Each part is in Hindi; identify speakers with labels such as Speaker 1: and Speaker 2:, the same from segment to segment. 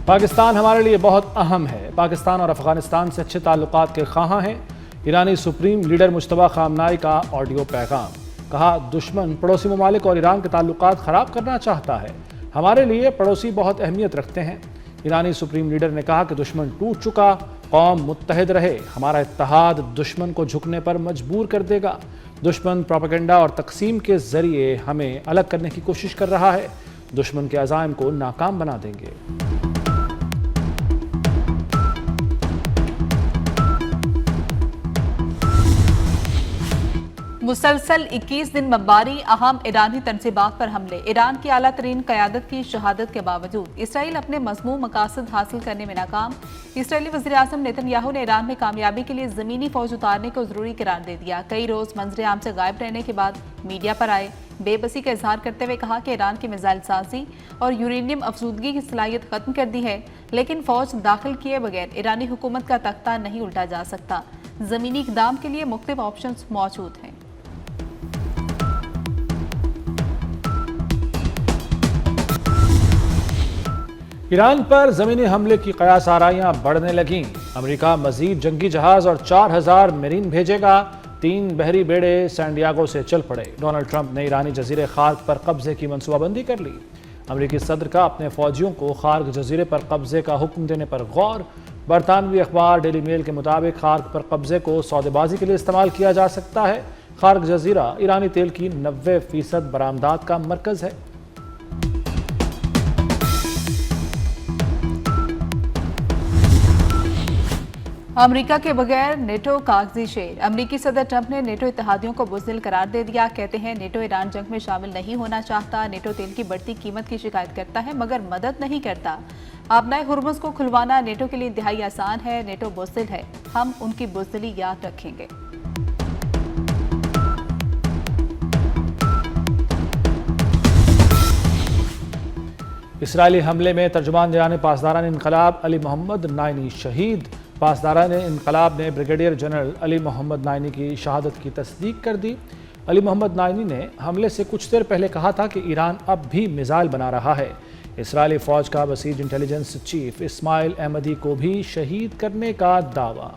Speaker 1: पाकिस्तान हमारे लिए बहुत अहम है। पाकिस्तान और अफगानिस्तान से अच्छे ताल्लुकात के ख्वाहां हैं। ईरानी सुप्रीम लीडर मुश्तबा खामनाई का ऑडियो पैगाम। कहा, दुश्मन पड़ोसी ममालिक और ईरान के ताल्लुकात ख़राब करना चाहता है। हमारे लिए पड़ोसी बहुत अहमियत रखते हैं। ईरानी सुप्रीम लीडर ने कहा कि दुश्मन टूट चुका, कौम मुत्तहिद रहे। हमारा इत्तेहाद दुश्मन को झुकने पर मजबूर कर देगा। दुश्मन प्रोपेगेंडा और तकसीम के जरिए हमें अलग करने की कोशिश कर रहा है। दुश्मन के अज़ाइम को नाकाम बना देंगे।
Speaker 2: मुसलसल 21 दिन बमबारी, अहम ईरानी तनसीबात पर हमले। ईरान की आला तरीन क़यादत की शहादत के बावजूद इसराइल अपने मज़मूम मकासद हासिल करने में नाकाम। इसराइली वज़ीर-ए-आज़म नेतन्याहू ने ईरान में कामयाबी के लिए ज़मीनी फ़ौज उतारने को ज़रूरी करार दे दिया। कई रोज़ मंजर आम से गायब रहने के बाद मीडिया पर आए, बेबसी का इजहार करते हुए कहा कि ईरान की मिसाइल साजी और यूरेनियम अफजूदगी की सलाहियत ख़त्म कर दी है, लेकिन फ़ौज दाखिल किए बगैर ईरानी हुकूमत का तख्ता नहीं उल्टा जा सकता। ज़मीनी इक़दाम के लिए मुख्तलिफ ऑप्शन मौजूद हैं।
Speaker 1: ईरान पर ज़मीनी हमले की कयास आराइयाँ बढ़ने लगीं। अमेरिका मजीद जंगी जहाज़ और 4000 मरीन भेजेगा। 3 बहरी बेड़े सैंडियागो से चल पड़े। डोनाल्ड ट्रंप ने ईरानी जजीरे खार्क पर कब्जे की मनसूबाबंदी कर ली। अमेरिकी सदर का अपने फौजियों को खार्क जजीरे पर कब्जे का हुक्म देने पर गौर। बरतानवी अखबार डेली मेल के मुताबिक खार्क पर कब्जे को सौदेबाजी के लिए इस्तेमाल किया जा सकता है। खार्क जजीरा ईरानी तेल की 90% बरामदात का मरकज़ है।
Speaker 2: अमेरिका के बगैर नेटो कागजी शेर। अमेरिकी सदर ट्रंप ने नेटो इत्तेहादियों को बुज़दिल करार दे दिया। कहते हैं नेटो ईरान जंग में शामिल नहीं होना चाहता। नेटो तेल की बढ़ती कीमत की शिकायत करता है मगर मदद नहीं करता। आबनाए हुर्मुज़ को खुलवाना नेटो के लिए इंतहाई आसान है। नेटो बुज़दिल है, हम उनकी बुज़दिली याद रखेंगे।
Speaker 1: इसराइली हमले में तर्जुमान जाने पासदारान इनकलाब अली मोहम्मद नाइनी शहीद। पासदारान इनकलाब ने brigadier general Ali Mohammad Naini की शहादत की तस्दीक कर दी। अली मोहम्मद नाइनी ने हमले से कुछ देर पहले कहा था कि ईरान अब भी मिसाइल बना रहा है। इसराइली फ़ौज का Basij intelligence chief Ismail Ahmadi को भी शहीद करने का दावा।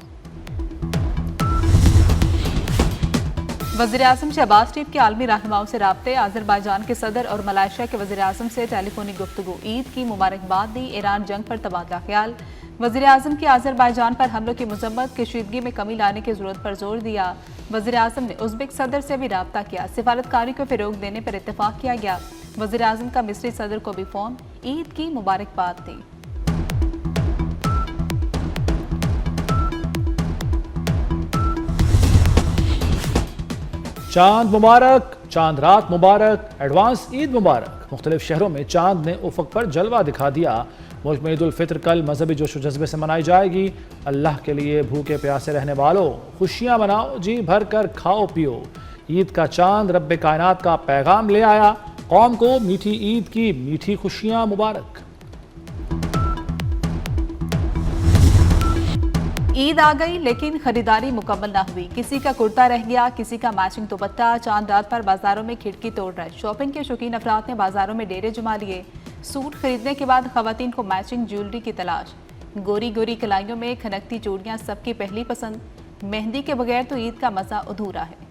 Speaker 2: वज़ीर-ए-आज़म शहबाज शरीफ के आलमी रहनुमाओं से राब्ते। अज़रबैजान के सदर और मलेशिया के वज़ीर-ए-आज़म से टेलीफोनिक गुफ्तगू। ईद की मुबारकबाद दी। ईरान जंग पर तबादला ख्याल। वज़ीर-ए-आज़म की अज़रबैजान पर हमलों की मज़म्मत, कशीदगी में कमी लाने की ज़रूरत पर जोर दिया। वज़ीर-ए-आज़म ने उज़्बेक सदर से भी राब्ता किया। सिफारतकारी को फ़रोग़ देने पर इत्तफ़ाक़ किया गया। वज़ीर-ए-आज़म का मिस्री सदर को भी फ़ोन। ईद की मुबारकबाद दी।
Speaker 1: चांद मुबारक, चांद रात मुबारक, एडवांस ईद मुबारक। मुख्तलिफ शहरों में चांद ने उफ़क़ पर जलवा दिखा दिया। मुल्क में ईद उल फित्र कल मजहबी जोश व जज्बे से मनाई जाएगी। अल्लाह के लिए भूखे प्यासे रहने वालों, खुशियाँ मनाओ, जी भर कर खाओ पियो। ईद का चांद रब्बे कायनात का पैगाम ले आया। कौम को मीठी ईद की मीठी खुशियाँ मुबारक।
Speaker 2: ईद आ गई लेकिन खरीदारी मुकम्मल ना हुई। किसी का कुर्ता रह गया, किसी का मैचिंग दुपट्टा। चांद रात पर बाजारों में खिड़की तोड़ रहे। शॉपिंग के शौकीन अफराद ने बाजारों में डेरे जमा लिए। सूट खरीदने के बाद खवातीन को मैचिंग ज्वेलरी की तलाश। गोरी गोरी कलाइयों में खनकती चूड़ियां सबकी पहली पसंद। मेहंदी के बगैर तो ईद का मजा अधूरा है।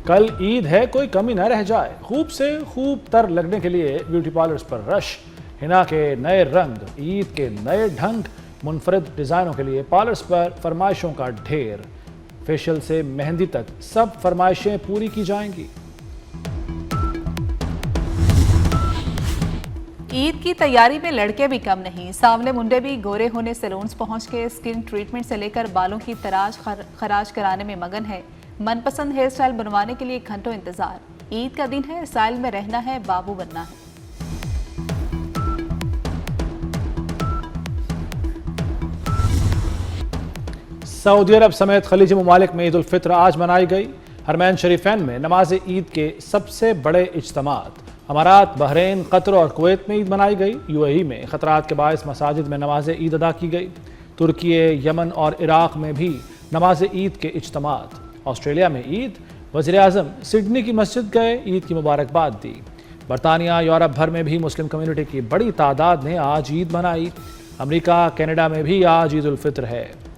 Speaker 1: कल ईद है, कोई कमी न रह जाए। खूब से खूब तर लगने के लिए ब्यूटी पार्लर्स पर रश। हिना के नए रंग, ईद के नए ढंग, मुनफरद डिज़ाइनों के लिए पार्लर्स पर फरमाइशों का ढेर। फेशियल से मेहंदी तक सब फरमाइशें पूरी की जाएंगी।
Speaker 2: ईद की तैयारी में लड़के भी कम नहीं। सांवले मुंडे भी गोरे होने सैलून्स पहुंच के स्किन ट्रीटमेंट से लेकर बालों की तराश खराश कराने में मगन है। मनपसंद हेयर स्टाइल बनवाने के लिए घंटों इंतजार। ईद का दिन है, स्टाइल में रहना है, बाबू बनना है।
Speaker 1: सऊदी अरब समेत खलीजी ममालिक में ईद उल फित्र आज मनाई गई। हरमैन शरीफैन में नमाज ईद के सबसे बड़े इज्तमात। अमारात, बहरीन, कतर और कुवैत में ईद मनाई गई। यूएई में खतरात के बायस मसाजिद में नमाज ईद अदा की गई। तुर्की, यमन और इराक में भी नमाज ईद के इज्तमात। ऑस्ट्रेलिया में ईद, वज़ीर-ए-आज़म सिडनी की मस्जिद गए, ईद की मुबारकबाद दी। बरतानिया, यूरोप भर में भी मुस्लिम कम्युनिटी की बड़ी तादाद ने आज ईद मनाई। अमेरिका, कनाडा में भी आज ईद उल फित्र है।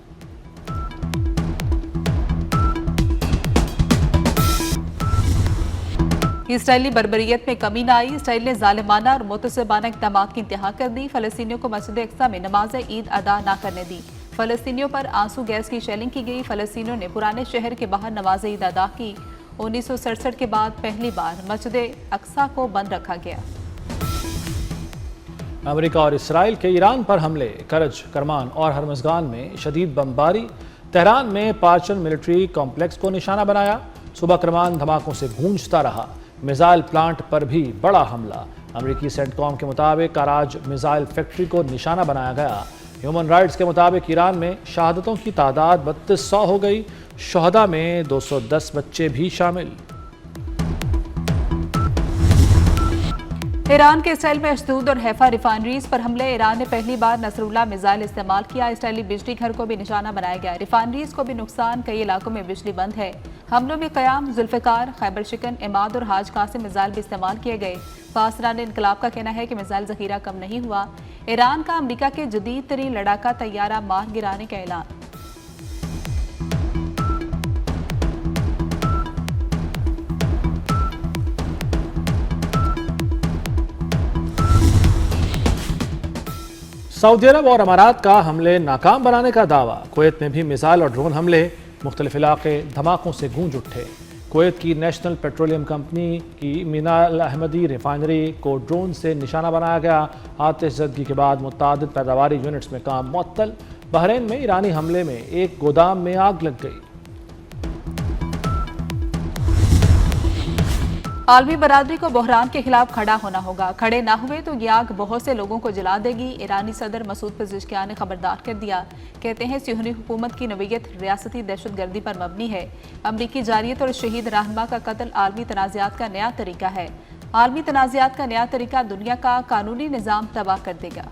Speaker 2: इसराइली बर्बरियत में कमी न आई। इसराइल ने जालिमाना और मुतसबाना इक़दाम की इंतहा कर दी। फ़लस्तीनियों को मस्जिद अक्सा में नमाज ईद अदा न करने दी। फ़लस्तीनियों पर आंसू गैस की शेलिंग की गई। फ़लस्तीनियों ने पुराने शहर के बाहर नमाज ईद अदा की। 1967 के बाद पहली बार मस्जिद अक्सा को बंद रखा गया।
Speaker 1: अमेरिका और इसराइल के ईरान पर हमले, करज, करमान और हरमज़गान में शदीद बमबारी। तेहरान में पार्चन मिलिट्री कॉम्प्लेक्स को निशाना बनाया। सुबह करमान धमाकों से गूंजता रहा। मिसाइल प्लांट पर भी बड़ा हमला। अमेरिकी सेंटकॉम के मुताबिक कराज मिसाइल फैक्ट्री को निशाना बनाया गया। ह्यूमन राइट्स के मुताबिक ईरान में शहादतों की तादाद 3200 हो गई। शहदा में 210 बच्चे भी शामिल।
Speaker 2: ईरान के इसराइल में अशदूद और हैफा रिफाइनरीज पर हमले। ईरान ने पहली बार नसरुल्लाह मिसाइल इस्तेमाल किया। इसराइली बिजली घर को भी निशाना बनाया गया। रिफाइनरीज को भी नुकसान, कई इलाकों में बिजली बंद है। हमलों में क़याम, जुल्फ़िकार, खैबर शिकन, इमाद और हाज कासिम मिसाइल भी इस्तेमाल किए गए। पासरान इनकलाब का कहना है कि मिसाइल ज़ख़ीरा कम नहीं हुआ। ईरान का अमरीका के जदीद तरीन लड़ाका तैयारा मार गिराने का ऐलान।
Speaker 1: सऊदी अरब और अमारात का हमले नाकाम बनाने का दावा। कुवैत में भी मिसाइल और ड्रोन हमले, मुख्तलिफ इलाके धमाकों से गूंज उठे। कुवैत की नेशनल पेट्रोलियम कंपनी की मीना अल अहमदी रिफाइनरी को ड्रोन से निशाना बनाया गया। आतिशज़दगी के बाद मुतअद्दिद पैदावारी यूनिट्स में काम मुअत्तल। बहरीन में ईरानी हमले में एक गोदाम में आग लग गई।
Speaker 2: आलमी बरादरी को बहरान के खिलाफ खड़ा होना होगा। खड़े ना हुए तो ये आग बहुत से लोगों को जला देगी। ईरानी सदर मसूद पेज़ेश्कियान ने खबरदार कर दिया। कहते हैं सिहूनी हुकूमत की नवीयत रियासती दहशतगर्दी पर मबनी है। अमरीकी जारियत और शहीद रहनुमा का कत्ल आलमी तनाज़ात का नया तरीका है। आलमी तनाज़ात का नया तरीका दुनिया का कानूनी निज़ाम तबाह कर देगा।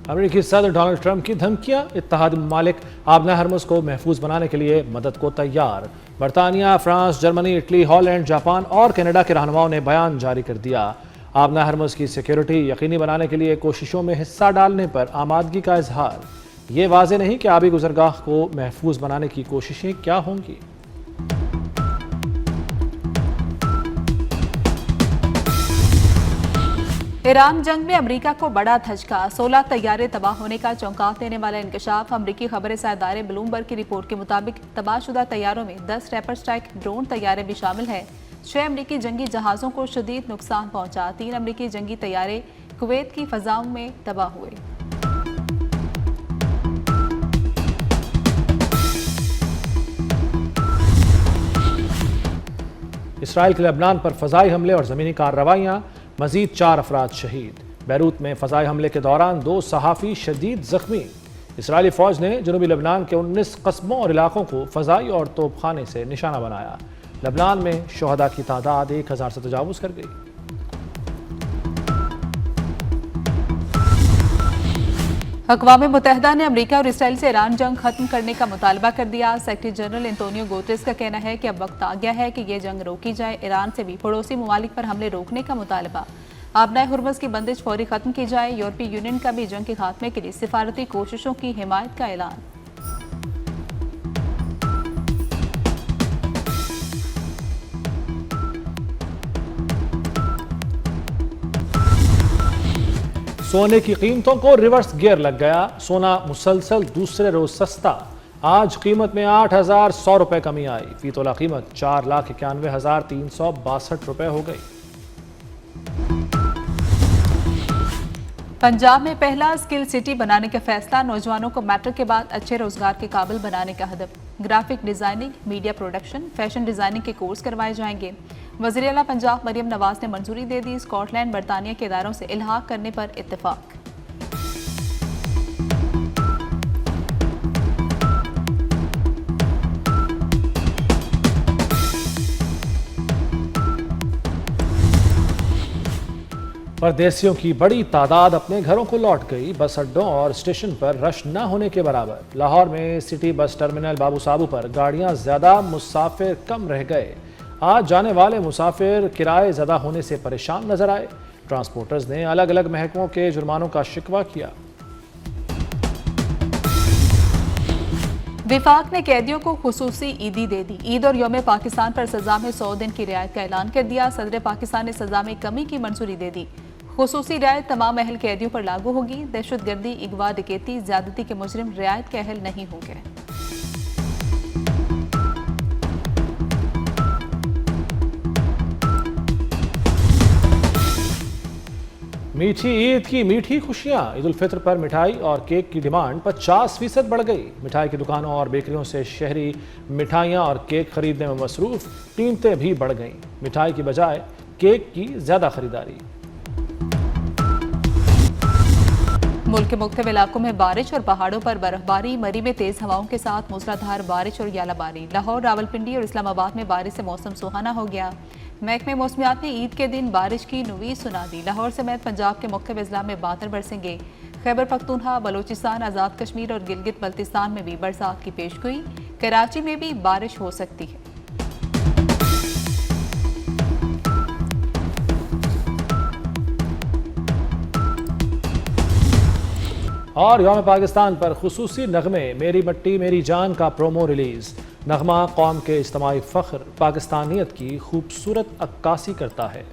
Speaker 1: अमेरिकी सदर डोनाल्ड ट्रंप की धमकियां। इत्तेहादी ममालिक आबना हरमुज़ को महफूज बनाने के लिए मदद को तैयार। बरतानिया, France, Germany, Italy, Holland, Japan और कनाडा के रहनुमाओं ने बयान जारी कर दिया। आबना हरमुज़ की सिक्योरिटी यकीनी बनाने के लिए कोशिशों में हिस्सा डालने पर आमादगी का इजहार। ये वाज़ेह नहीं कि आबी गुज़रगाह को महफूज बनाने की कोशिशें क्या होंगी।
Speaker 2: ईरान जंग में अमेरिका को बड़ा धचका। 16 तैयारे तबाह होने का चौंका देने वाला इंकशाफ। अमेरिकी खबर इदारे ब्लूमबर्ग की रिपोर्ट के मुताबिक तबाहशुदा तैयारों में 10 रैपर स्ट्राइक ड्रोन तैयारे भी शामिल हैं। 6 अमेरिकी जंगी जहाज़ों को शदीद नुकसान पहुंचा। 3 अमेरिकी जंगी तैयारे कुवैत की फ़ज़ाओं में तबाह हुए।
Speaker 1: इसराइल के लेबनान पर फ़ज़ाई हमले और ज़मीनी कार्रवाइयाँ, मज़ीद 4 अफराद शहीद। बैरूत में फ़ज़ाई हमले के दौरान 2 सहाफ़ी शदीद ज़ख्मी। इसराइली फ़ौज ने जनूबी लेबनान के 19 कस्बों और इलाकों को फ़ज़ाई और तोपखाने से निशाना बनाया। लेबनान में शहदा की तादाद 1000 से तजावुज़ कर गई।
Speaker 2: अक़वाम मुत्तहिदा ने अमेरिका और इसराइल से ईरान जंग खत्म करने का मुतालबा कर दिया। सेक्रेटरी जनरल एंटोनियो गुतेरेस का कहना है कि अब वक्त आ गया है कि ये जंग रोकी जाए। ईरान से भी पड़ोसी ममालिक पर हमले रोकने का मुतालबा। आबनाए हुर्मुज़ की बंदिश फौरी खत्म की जाए। यूरोपीय यूनियन का भी जंग के खात्मे के लिए सिफारती कोशिशों की हिमायत का ऐलान।
Speaker 1: सोने की कीमतों को रिवर्स गियर लग गया। सोना मुसलसल दूसरे रोज सस्ता। आज कीमत में 8,100 रुपए कमी आई। फी तोला कीमत 4,91,362 रुपए हो गई।
Speaker 2: पंजाब में पहला स्किल सिटी बनाने का फैसला। नौजवानों को मैट्रिक के बाद अच्छे रोजगार के काबिल बनाने का हदफ। Graphic designing, media production, fashion designing के कोर्स करवाए जाएंगे। वज़ीर आला पंजाब मरियम नवाज ने मंजूरी दे दी। स्कॉटलैंड, बरतानिया के इदारों से इल्हाक करने पर इत्तेफाक।
Speaker 1: परदेसियों की बड़ी तादाद अपने घरों को लौट गई। बस अड्डों और स्टेशन पर रश न होने के बराबर। लाहौर में सिटी बस टर्मिनल बाबू साबू पर गाड़ियां ज्यादा, मुसाफिर कम रह गए। आज जाने वाले मुसाफिर किराए ज्यादा होने से परेशान नजर आए। ट्रांसपोर्टर्स ने अलग अलग महकमों के जुर्मानों का शिकवा किया।
Speaker 2: विफाक ने कैदियों को खुसूसी ईदी दे दी। ईद और यौम पाकिस्तान पर सजा में 100 दिन की रियायत का ऐलान कर दिया। सदर पाकिस्तान ने सजा में कमी की मंजूरी दे दी। खुसूसी रियायत तमाम अहल कैदियों पर लागू होगी। दहशतगर्दी, अगवा, डकैती, ज्यादती के मुजरिम रियायत के अहल नहीं होंगे।
Speaker 1: मीठी ईद की मीठी खुशियां। ईद उल फित्र पर मिठाई और केक की डिमांड 50% बढ़ गई। मिठाई की दुकानों और बेकरियों से शहरी मिठाइयां और केक खरीदने में मसरूफ। कीमतें भी बढ़ गईं। मिठाई की बजाय केक की ज्यादा खरीदारी।
Speaker 2: मुल्क के मुख्तलिफ इलाकों में बारिश और पहाड़ों पर बर्फबारी। मरी में तेज हवाओं के साथ मूसलाधार बारिश और यालाबारी। लाहौर, रावलपिंडी और इस्लामाबाद में बारिश से मौसम सुहाना हो गया। महकमे मौसमियात ने ईद के दिन बारिश की नुवीज सुना दी। लाहौर समेत पंजाब के मुख्तलिफ अजला में बादल बरसेंगे। खैबर पख्तूनख्वा, बलोचिस्तान, आज़ाद कश्मीर और गिलगित बल्तिस्तान में भी बरसात की पेशगोई। कराची में भी बारिश हो सकती है।
Speaker 1: और यौम पाकिस्तान पर खुसूसी नगमे मेरी मट्टी मेरी जान का प्रोमो रिलीज। नगमा कौम के इज्तिमाई फ़ख्र, पाकिस्तानियत की खूबसूरत अक्कासी करता है।